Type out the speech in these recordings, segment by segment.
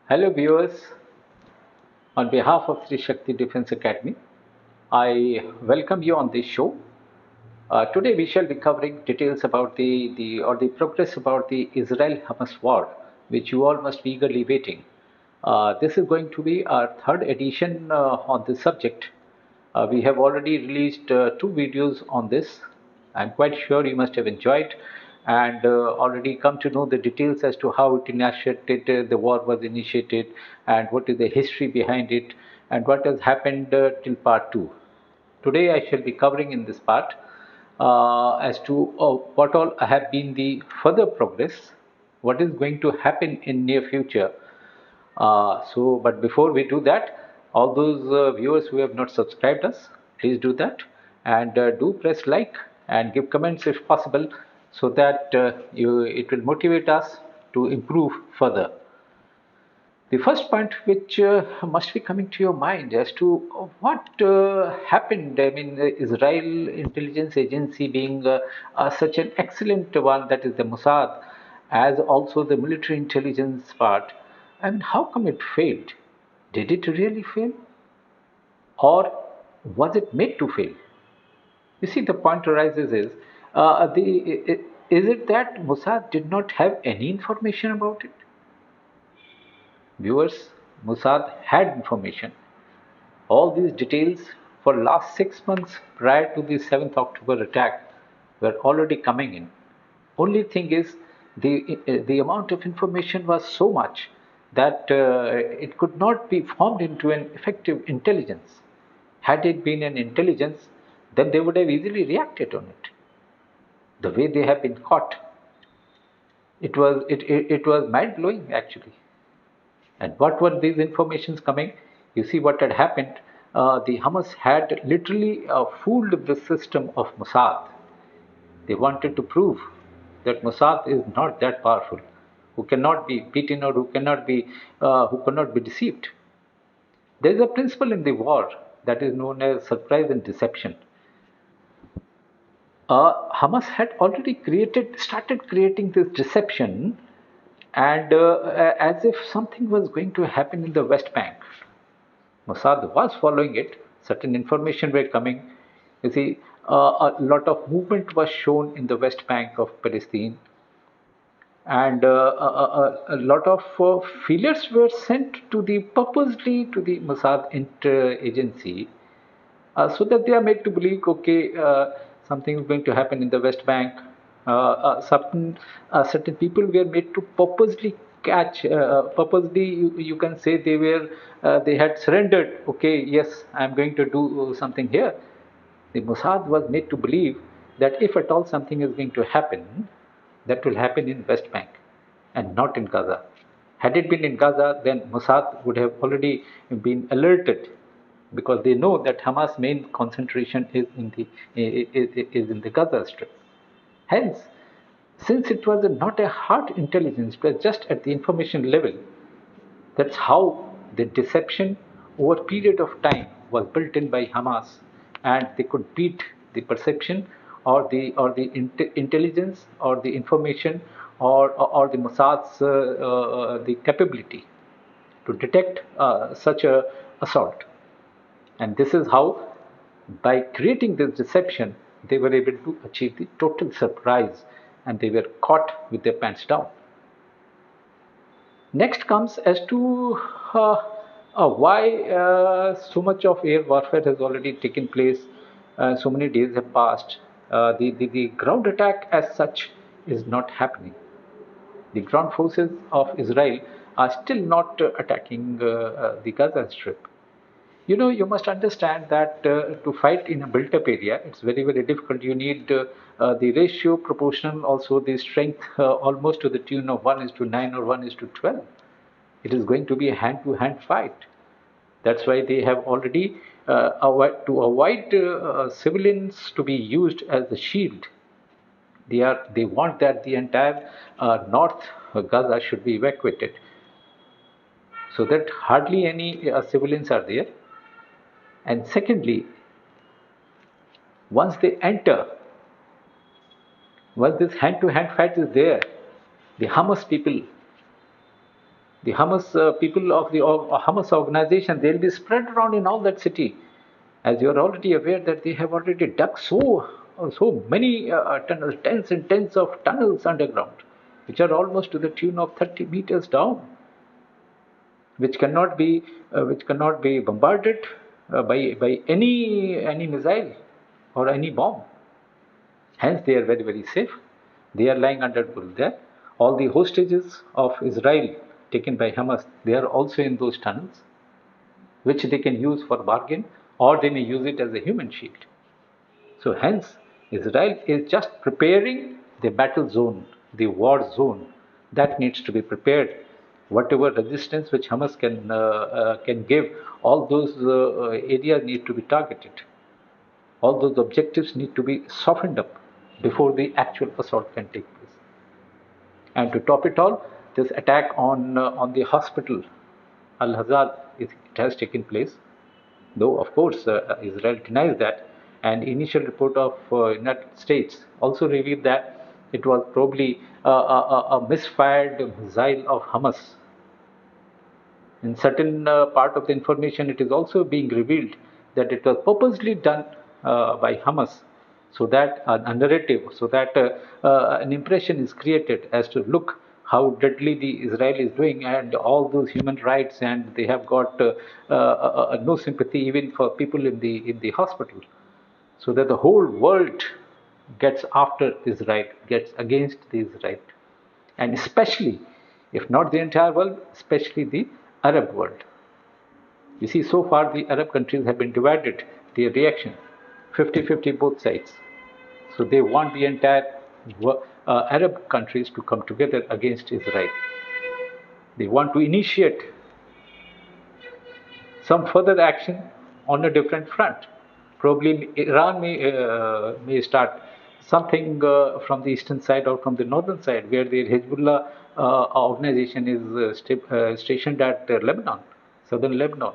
Hello viewers, on behalf of TRISHAKTI Defence Academy, I welcome you on this show. Today we shall be covering details about the progress about the Israel-Hamas war, which you all must be eagerly waiting. This is going to be our third edition on this subject. We have already released two videos on this. I'm quite sure you must have enjoyed and already come to know the details as to how it initiated, the war was initiated, and what is the history behind it, and what has happened till part 2. Today I shall be covering in this part as to what all have been the further progress, what is going to happen in near future. But before we do that, all those viewers who have not subscribed us, please do that and do press like and give comments if possible, so that it will motivate us to improve further. The first point which must be coming to your mind as to what happened. I mean, the Israel intelligence agency being such an excellent one, that is the Mossad, as also the military intelligence part. I mean, how come it failed? Did it really fail? Or was it made to fail? You see, the point arises is, is it that Mossad did not have any information about it? Viewers, Mossad had information. All these details for last 6 months prior to the 7th October attack were already coming in. Only thing is, the amount of information was so much that it could not be formed into an effective intelligence. Had it been an intelligence, then they would have easily reacted on it. The way they have been caught, it was mind blowing actually. And what were these informations coming? You see what had happened. The Hamas had literally fooled the system of Mossad. They wanted to prove that Mossad is not that powerful, who cannot be beaten or who cannot be deceived. There is a principle in the war that is known as surprise and deception. Hamas had already started creating this deception, and as if something was going to happen in the West Bank. Mossad was following it. Certain information were coming. You see, a lot of movement was shown in the West Bank of Palestine, and a lot of feelers were sent to the purposely to the Mossad agency, so that they are made to believe, okay, something is going to happen in the West Bank. Certain people were made to purposely catch, purposely you can say they had surrendered. Okay, yes, I am going to do something here. The Mossad was made to believe that if at all something is going to happen, that will happen in West Bank and not in Gaza. Had it been in Gaza, then Mossad would have already been alerted, because they know that Hamas' main concentration is in the Gaza Strip. Hence, since it was not a hard intelligence, but just at the information level, that's how the deception over a period of time was built in by Hamas, and they could beat the perception or the intelligence or the information or the Mossad's the capability to detect such a assault. And this is how, by creating this deception, they were able to achieve the total surprise, and they were caught with their pants down. Next comes as to why so much of air warfare has already taken place, so many days have passed. The ground attack as such is not happening. The ground forces of Israel are still not attacking the Gaza Strip. You must understand that to fight in a built-up area, it's very, very difficult. You need the ratio proportional, also the strength, almost to the tune of 1:9 or 1:12. It is going to be a hand-to-hand fight. That's why they have already, to avoid civilians to be used as the shield. They want that the entire North Gaza should be evacuated, so that hardly any civilians are there. And secondly, once they enter, once this hand-to-hand fight is there, the Hamas people The Hamas people of the Hamas organization, they'll be spread around in all that city. As you're already aware that they have already dug so many tunnels, tens and tens of tunnels underground, which are almost to the tune of 30 meters down, which cannot be bombarded by any missile or any bomb. Hence, they are very, very safe. They are lying under there. All the hostages of Israel taken by Hamas, they are also in those tunnels, which they can use for bargain, or they may use it as a human shield. So, hence, Israel is just preparing the battle zone, the war zone that needs to be prepared. Whatever resistance which Hamas can give, all those areas need to be targeted. All those objectives need to be softened up before the actual assault can take place. And to top it all, this attack on the hospital, Al-Hazal, it has taken place. Though, of course, Israel denies that. And initial report of United States also revealed that it was probably a misfired missile of Hamas. In certain part of the information, it is also being revealed that it was purposely done by Hamas, so that a narrative, so that an impression is created as to look how deadly the Israel is doing, and all those human rights, and they have got no sympathy even for people in the hospital, so that the whole world gets after Israel, gets against the Israel, and especially, if not the entire world, especially the Arab world. You see, so far the Arab countries have been divided, their reaction 50-50 both sides. So they want the entire Arab countries to come together against Israel. They want to initiate some further action on a different front. Probably Iran may start something from the eastern side or from the northern side, where the Hezbollah organization is stationed at Lebanon, southern Lebanon.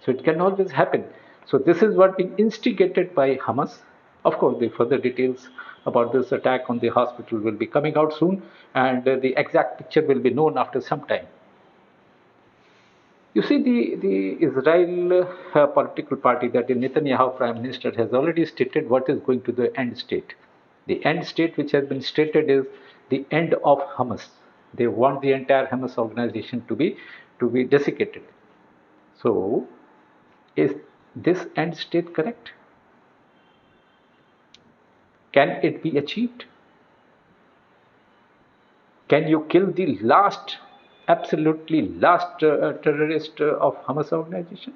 So it can always happen. So this is what being instigated by Hamas. Of course, the further details about this attack on the hospital will be coming out soon, and the exact picture will be known after some time. You see, the Israel political party, that the Netanyahu Prime Minister, has already stated what is going to the end state. The end state which has been stated is the end of Hamas. They want the entire Hamas organization to be desiccated. So, is this end state correct? Can it be achieved? Can you kill the last, absolutely last terrorist of Hamas organization?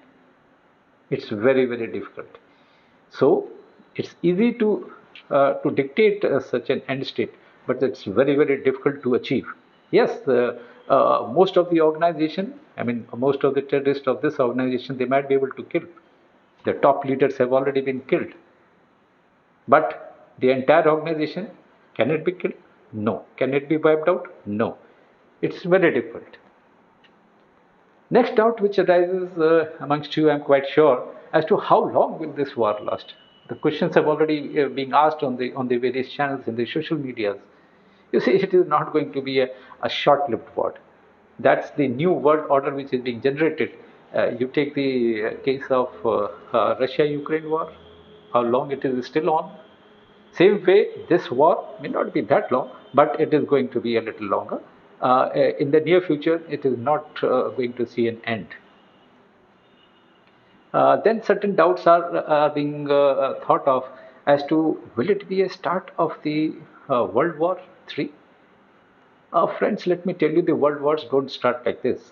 It's very, very difficult. So it's easy to dictate such an end state, but it's very, very difficult to achieve. Yes, most of the organization, I mean, most of the terrorists of this organization, they might be able to kill. The top leaders have already been killed. But the entire organization, can it be killed? No. Can it be wiped out? No. It's very difficult. Next doubt which arises amongst you, I'm quite sure, as to how long will this war last. The questions have already been asked on the various channels in the social medias. You see, it is not going to be a short-lived war. That's the new world order which is being generated. You take the case of Russia-Ukraine war, how long it is still on. Same way, this war may not be that long, but it is going to be a little longer. In the near future, it is not going to see an end. Then certain doubts are being thought of as to, will it be a start of the World War III? Friends, let me tell you, the world wars don't start like this.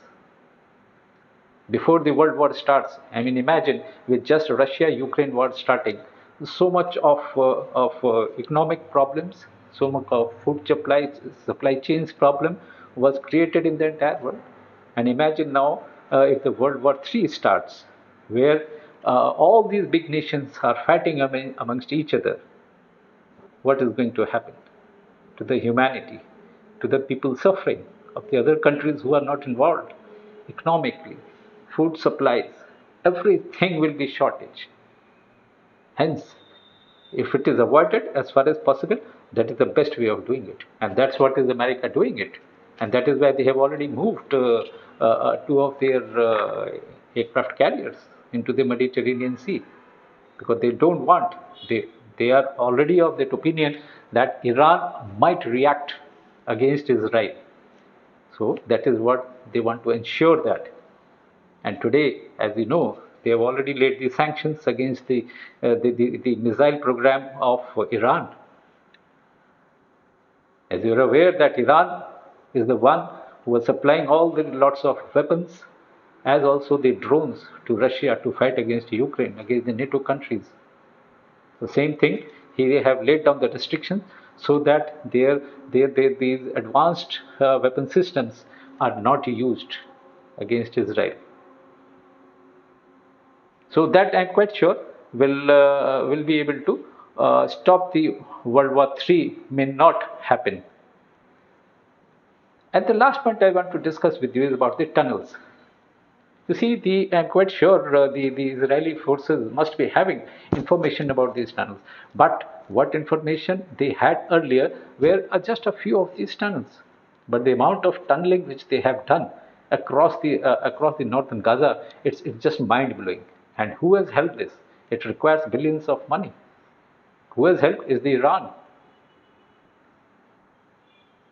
Before the world war starts, I mean, imagine with just Russia-Ukraine war starting, so much of economic problems, so much of food supply chains problem was created in the entire world. And imagine now if the World War III starts, where all these big nations are fighting amongst each other, what is going to happen to the humanity, to the people suffering of the other countries who are not involved economically, food supplies, everything will be shortage. Hence, if it is avoided as far as possible, that is the best way of doing it. And that's what is America doing it. And that is why they have already moved two of their aircraft carriers into the Mediterranean Sea, because they don't want, they are already of that opinion that Iran might react against Israel. So that is what they want to ensure that. And today, as we know, they have already laid the sanctions against the missile program of Iran. As you are aware that Iran is the one who was supplying all the lots of weapons, as also the drones to Russia to fight against Ukraine, against the NATO countries. The same thing, they have laid down the restrictions so that these advanced weapon systems are not used against Israel. So that I'm quite sure will be able to stop the World War III may not happen. And the last point I want to discuss with you is about the tunnels. You see, I'm quite sure the Israeli forces must be having information about these tunnels. But what information they had earlier were just a few of these tunnels. But the amount of tunneling which they have done across the northern Gaza, it's just mind blowing. And who has helped this? It requires billions of money. Who has helped is the Iran.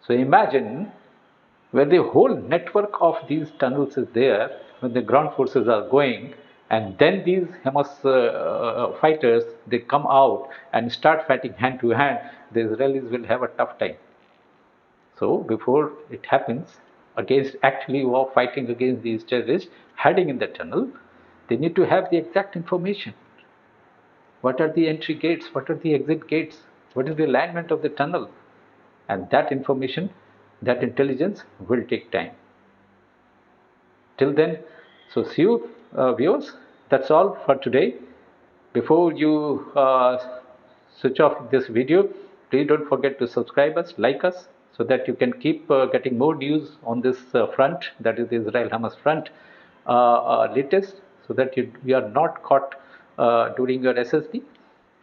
So imagine where the whole network of these tunnels is there, when the ground forces are going, and then these Hamas fighters, they come out and start fighting hand to hand, the Israelis will have a tough time. So before it happens, against actually war fighting against these terrorists hiding in the tunnel, they need to have the exact information. What are the entry gates? What are the exit gates? What is the alignment of the tunnel? And that information, that intelligence will take time. Till then, so see you viewers, that's all for today. Before you switch off this video, please don't forget to subscribe us, like us, so that you can keep getting more news on this front, that is the Israel-Hamas front latest, so that you are not caught during your SSB.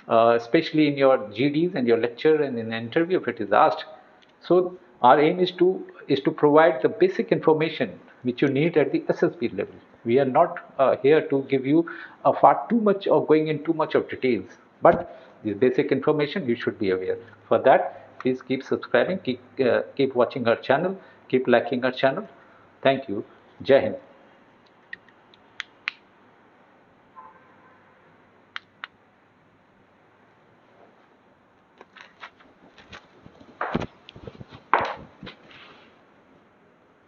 Especially in your GDs and your lecture and in the interview if it is asked. So our aim is to provide the basic information which you need at the SSB level. We are not here to give you far too much or going in too much of details, but this basic information you should be aware. For that, please keep subscribing, keep watching our channel, keep liking our channel. Thank you. Jai Hind.